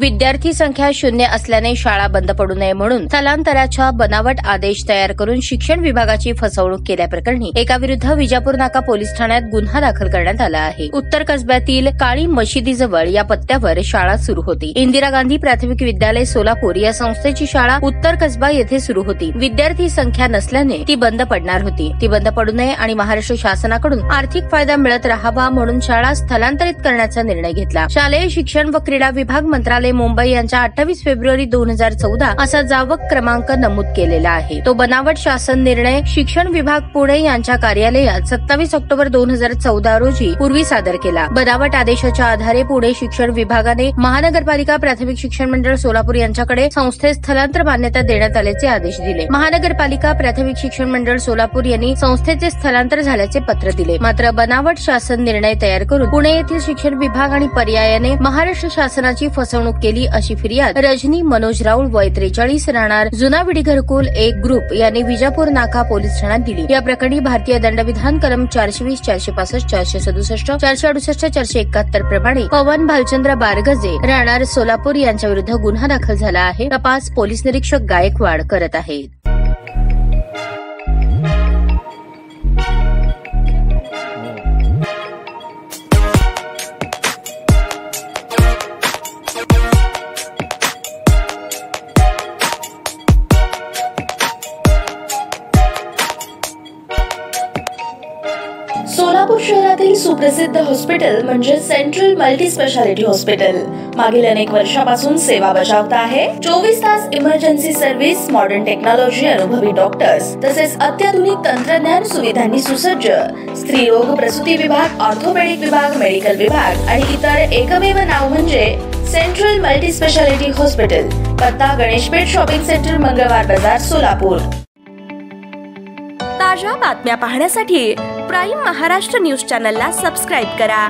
विद्यार्थी संख्या 0 असल्याने शाळा बंद पडू नये म्हणून स्थलांतराच्या बनावट आदेश तयार करून शिक्षण विभागाची फसवणूक केल्याप्रकरणी एकाविरुद्ध विजापूर नाका पोलीस ठाण्यात गुन्हा दाखल करण्यात आला आहे। उत्तर कसब्यातील काळी मशिदीजवळ या पत्त्यावर शाळा सुरू होती। इंदिरा गांधी प्राथमिक विद्यालय सोलापूर या संस्थेची शाळा उत्तर कसबा येथे सुरू होती। विद्यार्थी संख्या नसल्याने ती बंद पडणार होती। ती बंद पडू नये आणि महाराष्ट्र शासनाकडून आर्थिक फायदा मिळत राहावा म्हणून शाळा स्थलांतरित करण्याचा निर्णय घेतला। शालेय शिक्षण व क्रीडा विभाग मंत्रालय मुंबई यांच्या 28 फेब्रुवारी 2014 असा जावक क्रमांक नमूद केलेला आहे। तो बनावट शासन निर्णय शिक्षण विभाग पुणे यांच्या कार्यालयात 27 ऑक्टोबर 2014 रोजी पूर्वी सादर केला। बनावट आदेशाच्या आधारे पुणे शिक्षण विभागाने महानगरपालिका प्राथमिक शिक्षण मंडळ सोलापूर यांच्याकडे संस्थेस स्थलांतर मान्यता देण्यात आल्याचे आदेश दिले। महानगरपालिका प्राथमिक शिक्षण मंडळ सोलापूर यांनी संस्थेचे स्थलांतर झाल्याचे पत्र दिले। मात्र बनावट शासन निर्णय तयार करून पुणे येथील शिक्षण विभाग आणि पर्यायाने महाराष्ट्र शासनाची फसवणूक केली अशी फिर्याद रजनी मनोज राऊळ वय 43 राहणार जुना विडी घरकुल 1 ग्रुप यांनी विजापूर नाका पोलीस ठाण्यात दिली। या प्रकरणी भारतीय दंडविधान कलम 420, 465, 467, 468, 471 प्रमाणे पवन भालचंद्र बारगजे राहणार सोलापूर यांच्या विरुद्ध गुन्हा दाखल झाला आहे। तपास पोलीस निरीक्षक गायकवाड करत आहेत। सोलापूर शहरातील सुप्रसिद्ध हॉस्पिटल म्हणजे सेंट्रल मल्टी स्पेशालिटी हॉस्पिटल मागील अनेक वर्षापासून सेवा बजावत आहे। 24 तास इमर्जन्सी सर्व्हिस, मॉडर्न टेक्नॉलॉजी, अनुभवी डॉक्टर्स तसेच अत्याधुनिक तंत्रज्ञान सुविधांनी सुसज्ज स्त्रीरोग प्रसूती विभाग, ऑर्थोपेडिक विभाग, मेडिकल विभाग आणि इतर एकमेव नाव म्हणजे सेंट्रल मल्टी स्पेशालिटी हॉस्पिटल। पत्ता गणेशपेठ शॉपिंग सेंटर, मंगळवार बाजार, सोलापूर। ताज्या बातम्या पाहण्यासाठी प्राईम महाराष्ट्र न्यूज चॅनलला सबस्क्राईब करा।